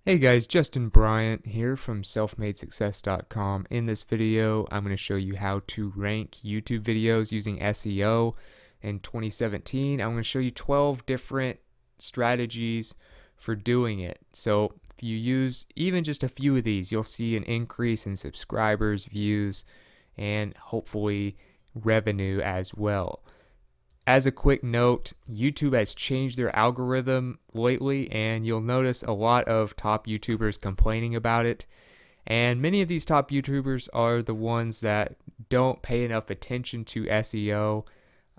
Hey guys, Justin Bryant here from selfmadesuccess.com. In this video, I'm going to show you how to rank YouTube videos using SEO in 2017. I'm going to show you 12 different strategies for doing it. So if you use even just a few of these, you'll see an increase in subscribers, views, and hopefully revenue as well. As a quick note, YouTube has changed their algorithm lately, and you'll notice a lot of top YouTubers complaining about it. And many of these top YouTubers are the ones that don't pay enough attention to SEO.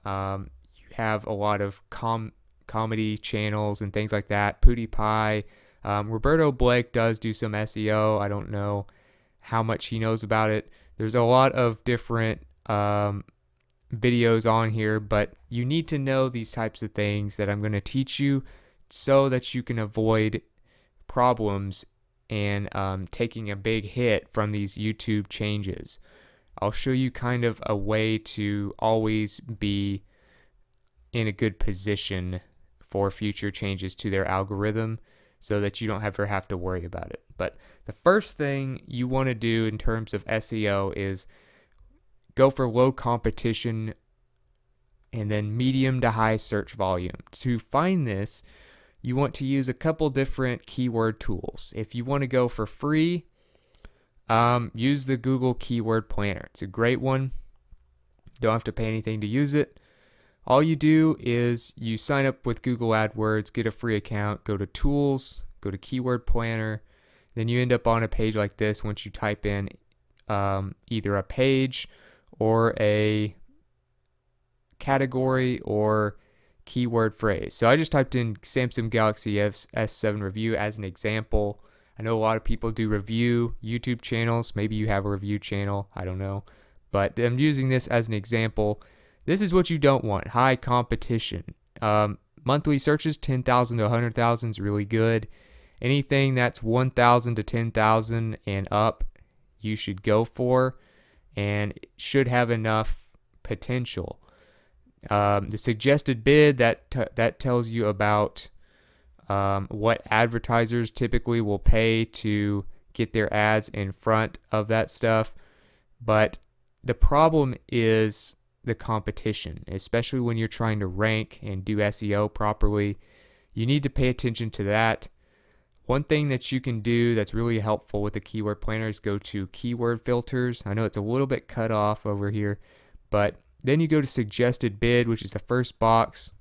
You have a lot of comedy channels and things like that. PewDiePie. Roberto Blake does do some SEO. I don't know how much he knows about it. There's a lot of different videos on here, but you need to know these types of things that I'm going to teach you so that you can avoid problems and taking a big hit from these YouTube changes. I'll show you kind of a way to always be in a good position for future changes to their algorithm so that you don't ever have to worry about it. But the first thing you want to do in terms of SEO is go for low competition and then medium to high search volume. To find this, you want to use a couple different keyword tools. If you want to go for free, use the Google Keyword Planner. It's a great one. Don't have to pay anything to use it. All you do is you sign up with Google AdWords, get a free account, go to Tools, go to Keyword Planner. Then you end up on a page like this once you type in either a page or a category or keyword phrase. So I just typed in Samsung Galaxy S7 review as an example. I know a lot of people do review YouTube channels. Maybe you have a review channel. I don't know. But I'm using this as an example. This is what you don't want. High competition. Monthly searches, 10,000 to 100,000 is really good. Anything that's 1,000 to 10,000 and up, you should go for, and it should have enough potential. The suggested bid, that tells you about what advertisers typically will pay to get their ads in front of that stuff. But the problem is the competition, especially when you're trying to rank and do SEO properly. You need to pay attention to that. One thing that you can do that's really helpful with the keyword planner is go to keyword filters. I know it's a little bit cut off over here, but then you go to suggested bid, which is the first box.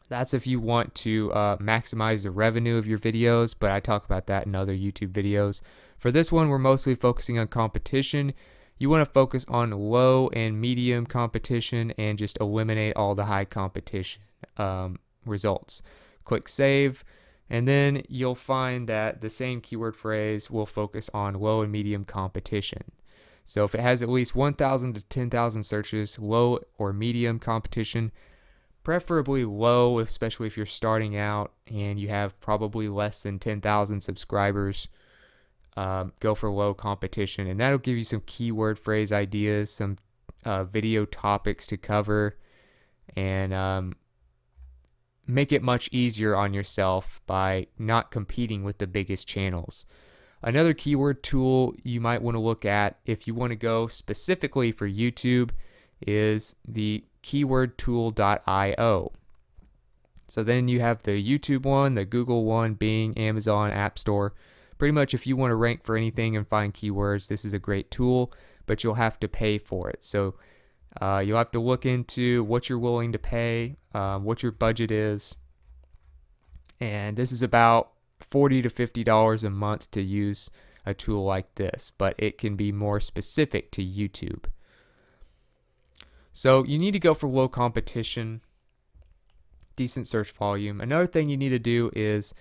That's if you want to maximize the revenue of your videos, but I talk about that in other YouTube videos. For this one, we're mostly focusing on competition. You want to focus on low and medium competition and just eliminate all the high competition results. Click save, and then you'll find that the same keyword phrase will focus on low and medium competition. So if it has at least 1,000 to 10,000 searches, low or medium competition, preferably low, especially if you're starting out and you have probably less than 10,000 subscribers. Go for low competition, and that'll give you some keyword phrase ideas, some video topics to cover, and make it much easier on yourself by not competing with the biggest channels. Another keyword tool you might want to look at if you want to go specifically for YouTube is the keywordtool.io. So then you have the YouTube one, the Google one, Bing, Amazon, App Store. Pretty much if you want to rank for anything and find keywords, this is a great tool, but you'll have to pay for it. So you'll have to look into what you're willing to pay, what your budget is. And this is about $40 to $50 a month to use a tool like this, but it can be more specific to YouTube. So you need to go for low competition, decent search volume. Another thing you need to do is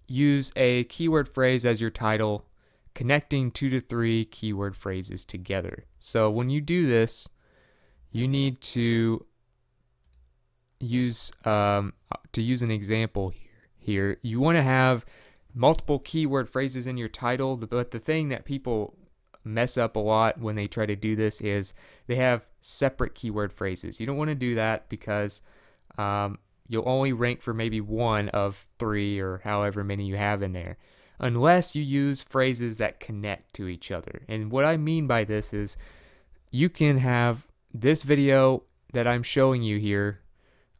use a keyword phrase as your title, connecting 2 to 3 keyword phrases together. So when you do this, you need to use an example here. You want to have multiple keyword phrases in your title, but the thing that people mess up a lot when they try to do this is they have separate keyword phrases. You don't want to do that because you'll only rank for maybe one of 3 or however many you have in there, unless you use phrases that connect to each other. And what I mean by this is you can have this video that I'm showing you here,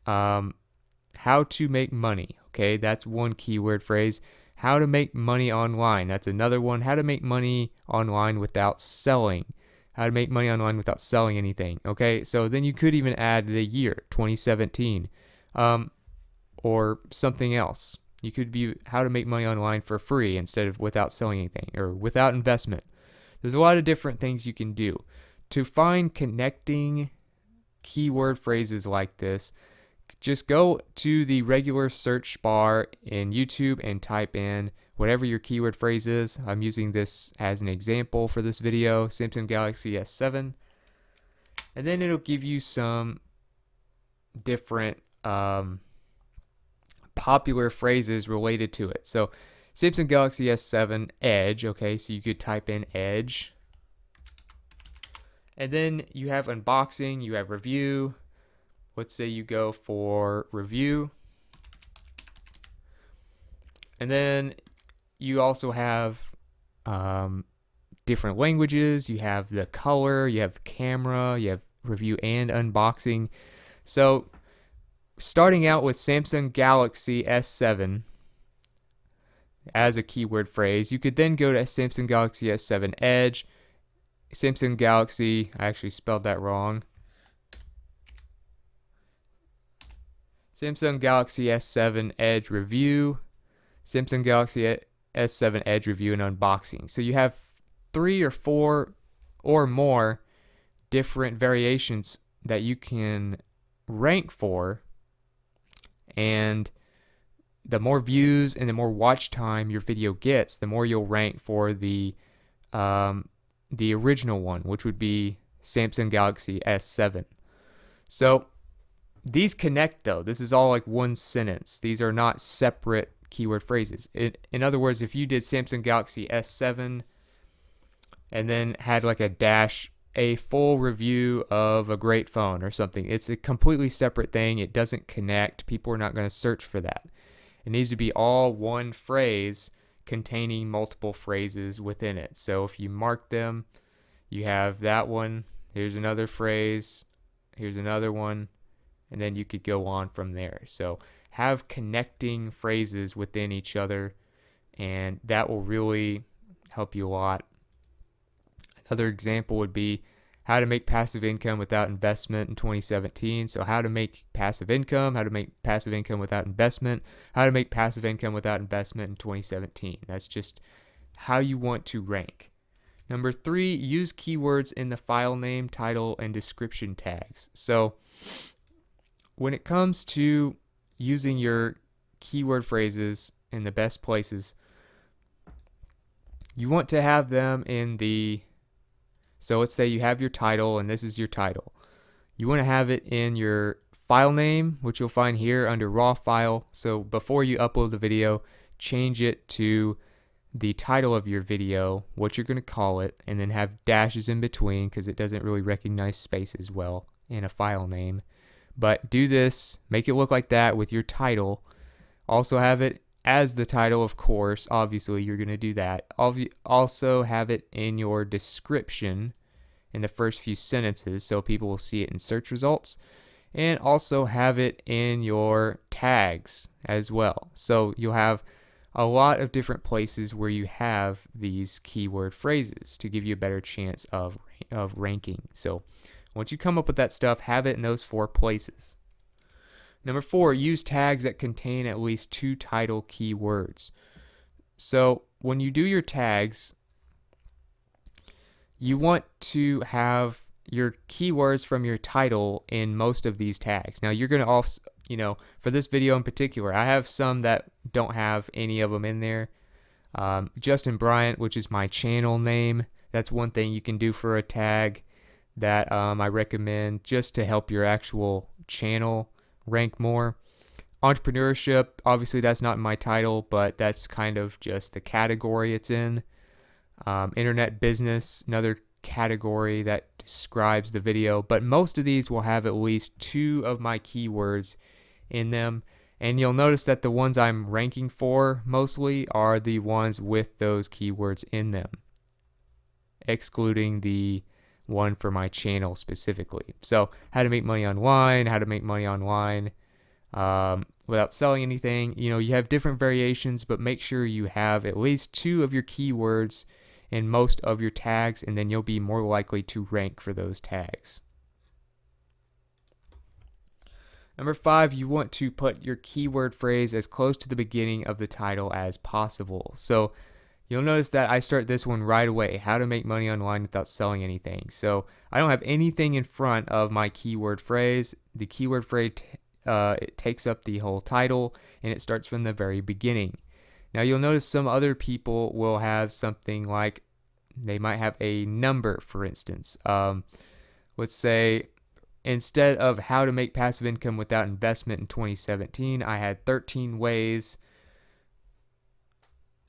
how to make money. Okay, that's one keyword phrase. How to make money online. That's another one. How to make money online without selling. How to make money online without selling anything. Okay, so then you could even add the year 2017, or something else. You could be how to make money online for free instead of without selling anything, or without investment. There's a lot of different things you can do to find connecting keyword phrases like this. Just go to the regular search bar in YouTube and type in whatever your keyword phrase is. I'm using this as an example for this video, Samsung Galaxy S7. And then it'll give you some different popular phrases related to it. So Samsung Galaxy S7 Edge, okay, so you could type in Edge. And then you have unboxing, you have review. Let's say you go for review. And then you also have different languages. You have the color, you have camera, you have review and unboxing. So starting out with Samsung Galaxy S7 as a keyword phrase, you could then go to Samsung Galaxy S7 Edge, Samsung Galaxy, I actually spelled that wrong, Samsung Galaxy S7 Edge review, Samsung Galaxy S7 Edge review and unboxing. So you have 3 or 4 or more different variations that you can rank for, and the more views and the more watch time your video gets, the more you'll rank for the original one, which would be Samsung Galaxy S7. So these connect though. This is all like one sentence. These are not separate keyword phrases. In other words, if you did Samsung Galaxy S7 and then had like a full review of a great phone or something, it's a completely separate thing. It doesn't connect. People are not going to search for that. It needs to be all one phrase containing multiple phrases within it. So if you mark them, you have that one, here's another phrase, here's another one, and then you could go on from there. So have connecting phrases within each other, and that will really help you a lot. Another example would be how to make passive income without investment in 2017. So how to make passive income, how to make passive income without investment, how to make passive income without investment in 2017. That's just how you want to rank. Number 3, use keywords in the file name, title, and description tags. So when it comes to using your keyword phrases in the best places, you want to have them in the, so let's say you have your title and this is your title. You want to have it in your file name, which you'll find here under raw file. So before you upload the video, change it to the title of your video, what you're going to call it, and then have dashes in between because it doesn't really recognize spaces well in a file name. But do this, make it look like that with your title. Also have it as the title, of course. Obviously, you're going to do that. Also have it in your description in the first few sentences so people will see it in search results. And also have it in your tags as well. So you'll have a lot of different places where you have these keyword phrases to give you a better chance of ranking. So once you come up with that stuff, have it in those 4 places. Number 4, use tags that contain at least 2 title keywords. So when you do your tags, you want to have your keywords from your title in most of these tags. Now you're going to also, for this video in particular, I have some that don't have any of them in there. Justin Bryant, which is my channel name, that's one thing you can do for a tag that I recommend just to help your actual channel rank more. Entrepreneurship, obviously that's not in my title, but that's kind of just the category it's in. Internet business, another category that describes the video, but most of these will have at least 2 of my keywords in them. And you'll notice that the ones I'm ranking for mostly are the ones with those keywords in them, excluding the one for my channel specifically. So how to make money online, how to make money online without selling anything. You know, you have different variations, but make sure you have at least 2 of your keywords in most of your tags, and then you'll be more likely to rank for those tags. Number 5, you want to put your keyword phrase as close to the beginning of the title as possible. So you'll notice that I start this one right away, how to make money online without selling anything. So I don't have anything in front of my keyword phrase. The keyword phrase it takes up the whole title, and it starts from the very beginning. Now you'll notice some other people will have something like, they might have a number, for instance. Let's say instead of how to make passive income without investment in 2017, I had 13 ways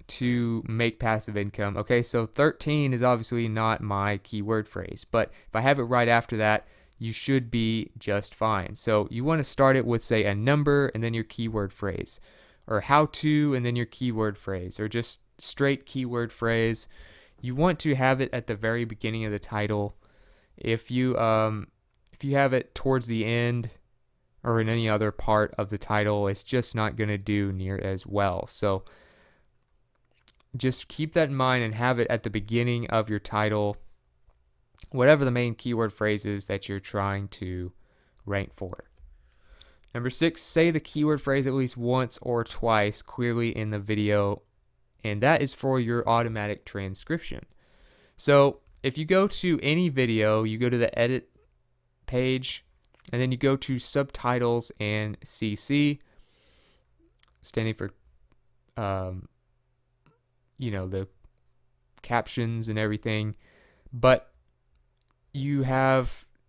to make passive income. Okay, so 13 is obviously not my keyword phrase, but if I have it right after that, you should be just fine. So you want to start it with, say, a number and then your keyword phrase, or how to and then your keyword phrase, or just straight keyword phrase. You want to have it at the very beginning of the title. If you have it towards the end or in any other part of the title, it's just not going to do near as well. So just keep that in mind and have it at the beginning of your title, whatever the main keyword phrase is that you're trying to rank for. Number 6, say the keyword phrase at least once or twice clearly in the video, and that is for your automatic transcription. So if you go to any video, you go to the edit page, and then you go to subtitles and CC, standing for the captions and everything, but you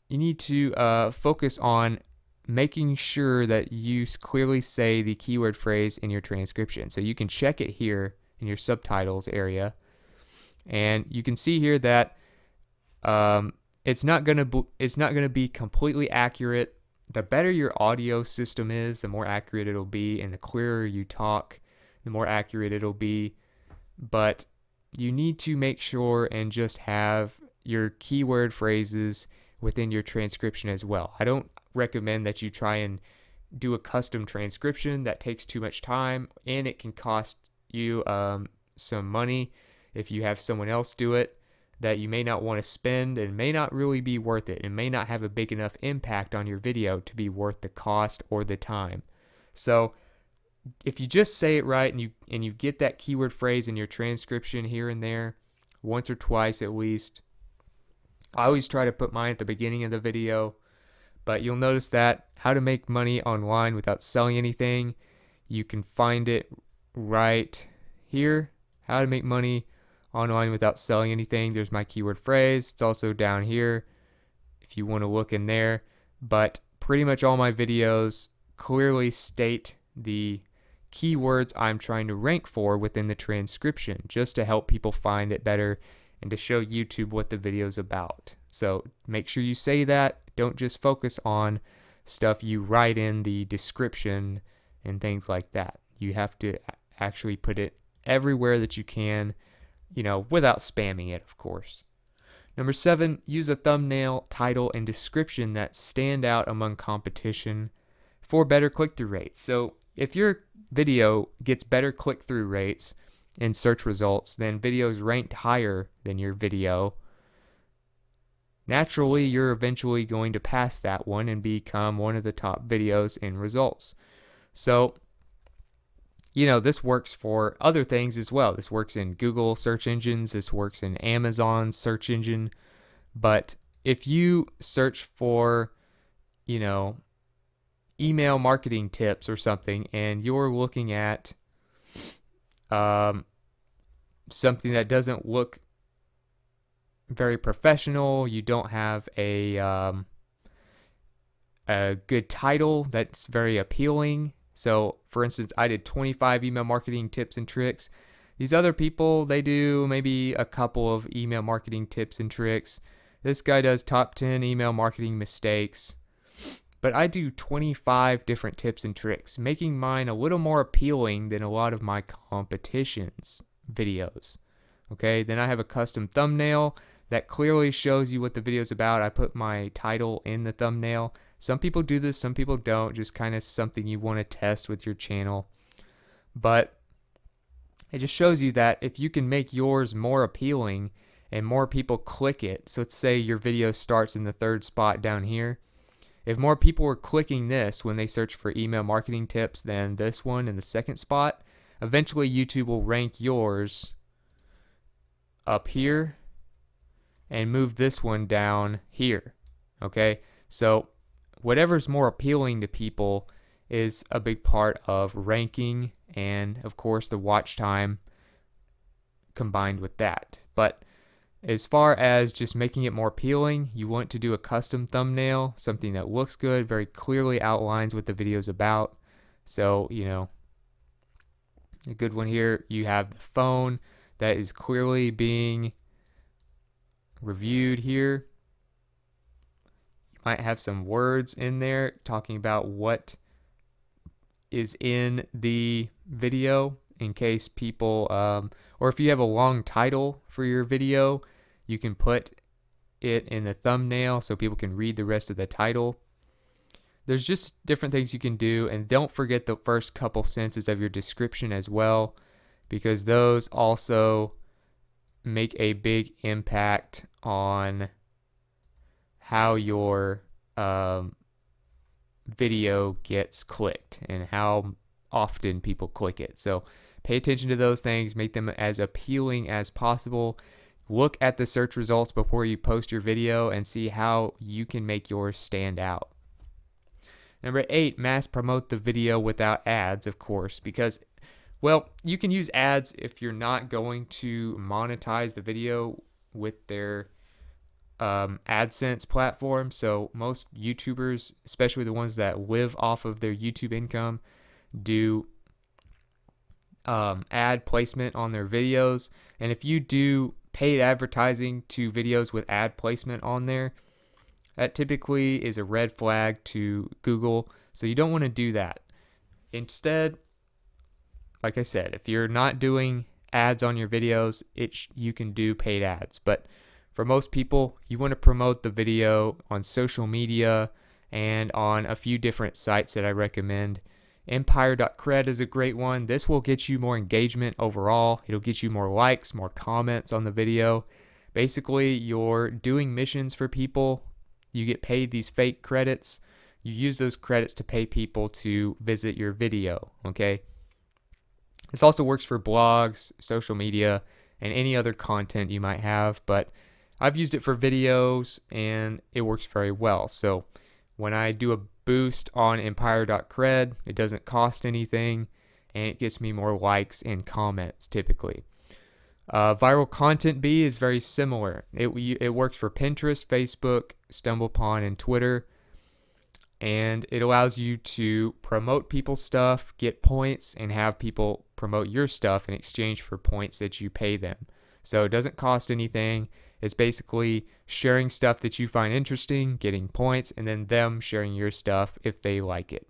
need to focus on making sure that you clearly say the keyword phrase in your transcription. So you can check it here in your subtitles area, and you can see here that it's not gonna be completely accurate. The better your audio system is, the more accurate it'll be, and the clearer you talk, the more accurate it'll be. But you need to make sure and just have your keyword phrases within your transcription as well. I don't recommend that you try and do a custom transcription. That takes too much time, and it can cost you some money if you have someone else do it that you may not want to spend, and may not really be worth it, and may not have a big enough impact on your video to be worth the cost or the time. So if you just say it right and you get that keyword phrase in your transcription here and there once or twice at least. I always try to put mine at the beginning of the video, but you'll notice that how to make money online without selling anything, you can find it right here. How to make money online without selling anything. There's my keyword phrase. It's also down here if you want to look in there. But pretty much all my videos clearly state the keywords I'm trying to rank for within the transcription, just to help people find it better and to show YouTube what the video's about. So make sure you say that. Don't just focus on stuff you write in the description and things like that. You have to actually put it everywhere that you can, without spamming it, of course. Number 7, use a thumbnail, title, and description that stand out among competition for better click-through rates. So if your video gets better click-through rates in search results, then videos ranked higher than your video, naturally you're eventually going to pass that one and become one of the top videos in results. So this works for other things as well. This works in Google search engines. This works in Amazon search engine. But if you search for, email marketing tips or something, and you're looking at something that doesn't look very professional, you don't have a good title that's very appealing. So, for instance, I did 25 email marketing tips and tricks. These other people, they do maybe a couple of email marketing tips and tricks. This guy does top 10 email marketing mistakes. but I do 25 different tips and tricks, making mine a little more appealing than a lot of my competition's videos. Okay, then I have a custom thumbnail that clearly shows you what the video is about. I put my title in the thumbnail. Some people do this, some people don't, just kind of something you want to test with your channel. But it just shows you that if you can make yours more appealing and more people click it, so let's say your video starts in the third spot down here. If more people were clicking this when they search for email marketing tips than this one in the second spot, eventually YouTube will rank yours up here and move this one down here. Okay, so whatever's more appealing to people is a big part of ranking, and of course the watch time combined with that. But as far as just making it more appealing, you want to do a custom thumbnail, something that looks good, very clearly outlines what the video is about. So, you know, a good one here, you have the phone that is clearly being reviewed here. You might have some words in there talking about what is in the video in case people, or if you have a long title for your video, you can put it in the thumbnail so people can read the rest of the title. There's just different things you can do, and don't forget the first couple sentences of your description as well, because those also make a big impact on how your video gets clicked and how often people click it. So pay attention to those things, make them as appealing as possible. Look at the search results before you post your video and see how you can make yours stand out. Number 8, mass promote the video without ads, of course, because, well, you can use ads if you're not going to monetize the video with their AdSense platform. So most YouTubers, especially the ones that live off of their YouTube income, do ad placement on their videos. And if you do paid advertising to videos with ad placement on there, that typically is a red flag to Google. So you don't want to do that. Instead, like I said, if you're not doing ads on your videos, you can do paid ads. But for most people, you want to promote the video on social media and on a few different sites that I recommend. Empire.cred is a great one. This will get you more engagement overall. It'll get you more likes, more comments on the video. Basically, you're doing missions for people. You get paid these fake credits. You use those credits to pay people to visit your video, okay? This also works for blogs, social media, and any other content you might have, but I've used it for videos and it works very well. So when I do a boost on empire.cred, it doesn't cost anything and it gets me more likes and comments typically. Viral Content Bee is very similar. It works for Pinterest, Facebook, StumbleUpon, and Twitter. And it allows you to promote people's stuff, get points, and have people promote your stuff in exchange for points that you pay them. So it doesn't cost anything. It's basically sharing stuff that you find interesting, getting points, and then them sharing your stuff if they like it.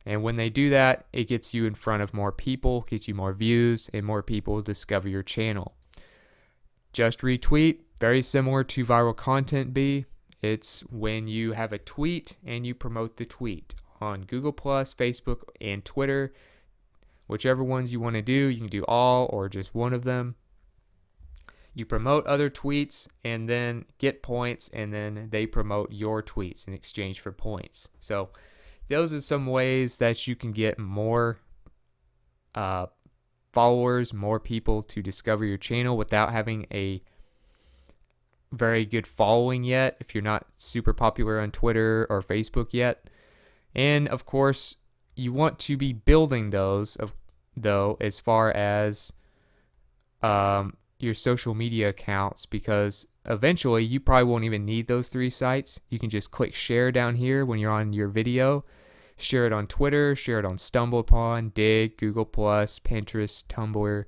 And when they do that, it gets you in front of more people, gets you more views, and more people discover your channel. Just Retweet, very similar to Viral Content Bee. It's when you have a tweet and you promote the tweet on Google+, Facebook, and Twitter. Whichever ones you want to do, you can do all or just one of them. You promote other tweets and then get points, and then they promote your tweets in exchange for points. So those are some ways that you can get more followers, more people to discover your channel without having a very good following yet, if you're not super popular on Twitter or Facebook yet. And of course, you want to be building those, though, as far as your social media accounts, because eventually you probably won't even need those 3 sites. You can just click share down here when you're on your video, share it on Twitter, share it on StumbleUpon, Dig, Google+, Pinterest, Tumblr,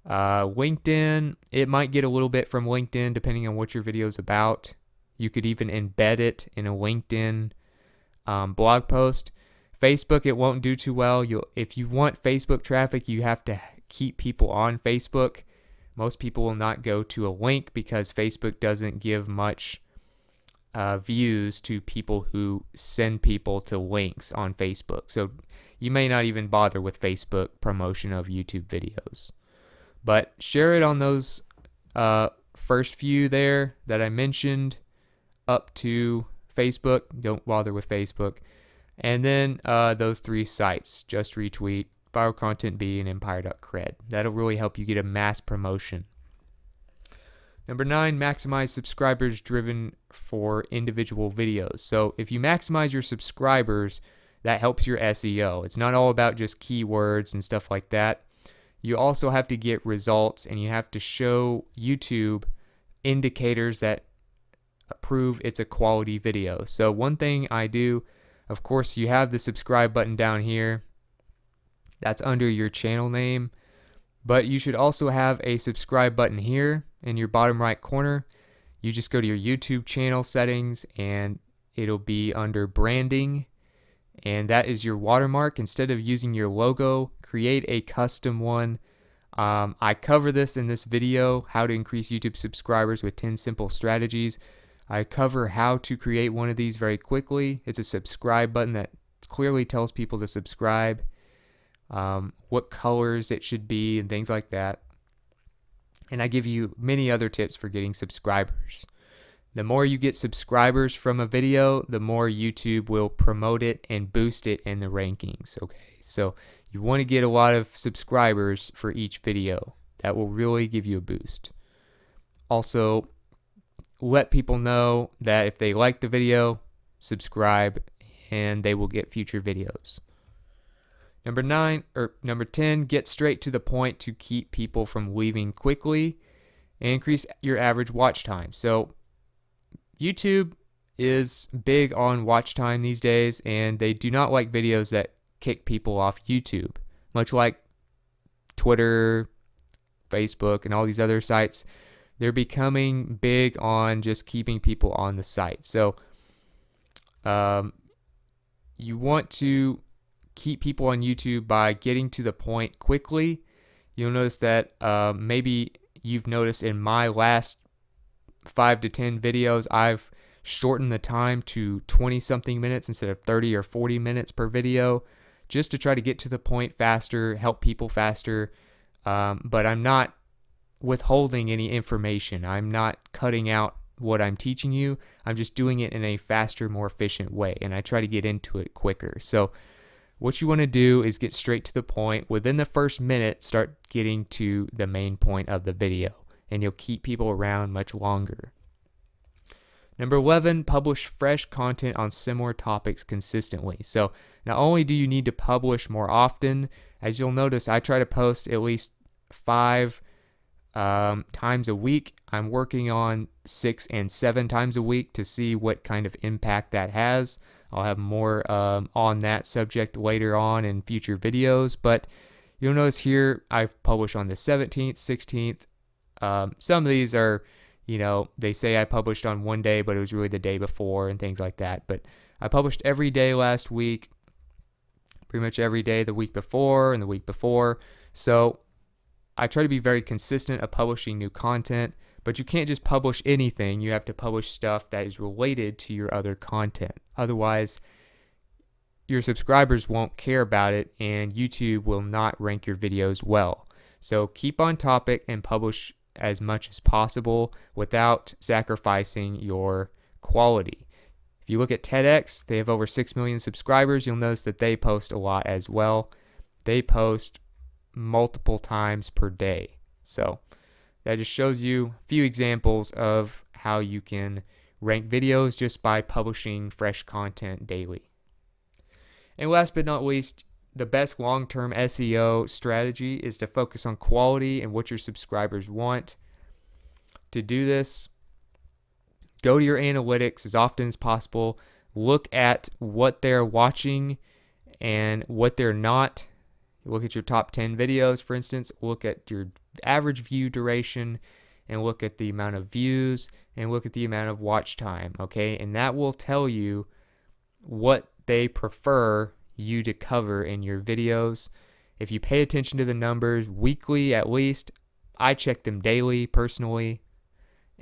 LinkedIn. It might get a little bit from LinkedIn depending on what your video is about. You could even embed it in a LinkedIn blog post. Facebook, it won't do too well. If you want Facebook traffic, you have to keep people on Facebook. Most people will not go to a link because Facebook doesn't give much views to people who send people to links on Facebook. So you may not even bother with Facebook promotion of YouTube videos. But share it on those first few there that I mentioned up to Facebook. Don't bother with Facebook. And then those 3 sites, Just Retweet, Viral Content B, and Empire.cred. That'll really help you get a mass promotion. Number 9, maximize subscribers driven for individual videos. So if you maximize your subscribers, that helps your SEO. It's not all about just keywords and stuff like that. You also have to get results, and you have to show YouTube indicators that prove it's a quality video. So one thing I do, of course, you have the subscribe button down here. That's under your channel name. But you should also have a subscribe button here in your bottom right corner. You just go to your YouTube channel settings, and it'll be under branding. And that is your watermark. Instead of using your logo, create a custom one. I cover this in this video, how to increase YouTube subscribers with 10 simple strategies. I cover how to create one of these very quickly. It's a subscribe button that clearly tells people to subscribe, what colors it should be, and things like that. And I give you many other tips for getting subscribers. The more you get subscribers from a video, the more YouTube will promote it and boost it in the rankings. Okay, so you want to get a lot of subscribers for each video. That will really give you a boost. Also, let people know that if they like the video, subscribe, and they will get future videos. Number 10, get straight to the point to keep people from leaving quickly and increase your average watch time. So YouTube is big on watch time these days, and they do not like videos that kick people off YouTube, much like Twitter, Facebook, and all these other sites. They're becoming big on just keeping people on the site. So you want to keep people on YouTube by getting to the point quickly. You'll notice that maybe you've noticed in my last 5 to 10 videos, I've shortened the time to 20-something minutes instead of 30 or 40 minutes per video, just to try to get to the point faster, help people faster. But I'm not withholding any information. I'm not cutting out what I'm teaching you. I'm just doing it in a faster, more efficient way, and I try to get into it quicker. So what you want to do is get straight to the point. Within the first minute, start getting to the main point of the video, and you'll keep people around much longer. Number 11, publish fresh content on similar topics consistently. So not only do you need to publish more often, as you'll notice, I try to post at least 5 times a week. I'm working on 6 and 7 times a week to see what kind of impact that has. I'll have more on that subject later on in future videos, but you'll notice here I've published on the 17th, 16th. Some of these are, they say I published on one day, but it was really the day before and things like that. But I published every day last week, pretty much every day the week before and the week before. So I try to be very consistent of publishing new content, but you can't just publish anything. You have to publish stuff that is related to your other content. Otherwise, your subscribers won't care about it, and YouTube will not rank your videos well. So keep on topic and publish as much as possible without sacrificing your quality. If you look at TEDx, they have over 6 million subscribers. You'll notice that they post a lot as well. They post multiple times per day. So that just shows you a few examples of how you can rank videos just by publishing fresh content daily. And last but not least, the best long-term SEO strategy is to focus on quality and what your subscribers want. To do this, go to your analytics as often as possible. Look at what they're watching and what they're not. Look at your top 10 videos, for instance. Look at your average view duration, and look at the amount of views, and look at the amount of watch time, okay? And that will tell you what they prefer you to cover in your videos. If you pay attention to the numbers weekly at least, I check them daily personally,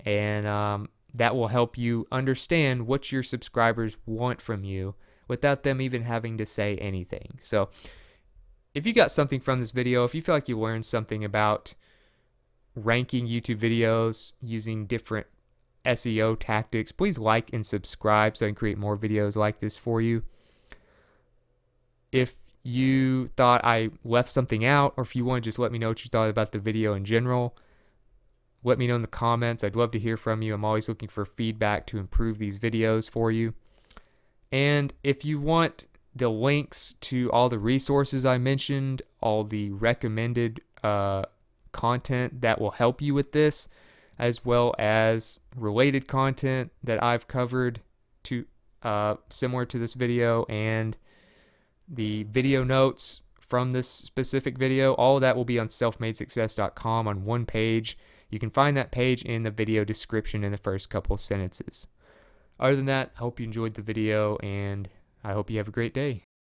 and that will help you understand what your subscribers want from you without them even having to say anything. So if you got something from this video, if you feel like you learned something about ranking YouTube videos using different SEO tactics, please like and subscribe so I can create more videos like this for you. If you thought I left something out, or if you want to just let me know what you thought about the video in general, let me know in the comments. I'd love to hear from you. I'm always looking for feedback to improve these videos for you. And if you want the links to all the resources I mentioned, all the recommended content that will help you with this, as well as related content that I've covered to similar to this video, and the video notes from this specific video, all of that will be on selfmadesuccess.com on one page. You can find that page in the video description in the first couple sentences. Other than that, I hope you enjoyed the video, and I hope you have a great day.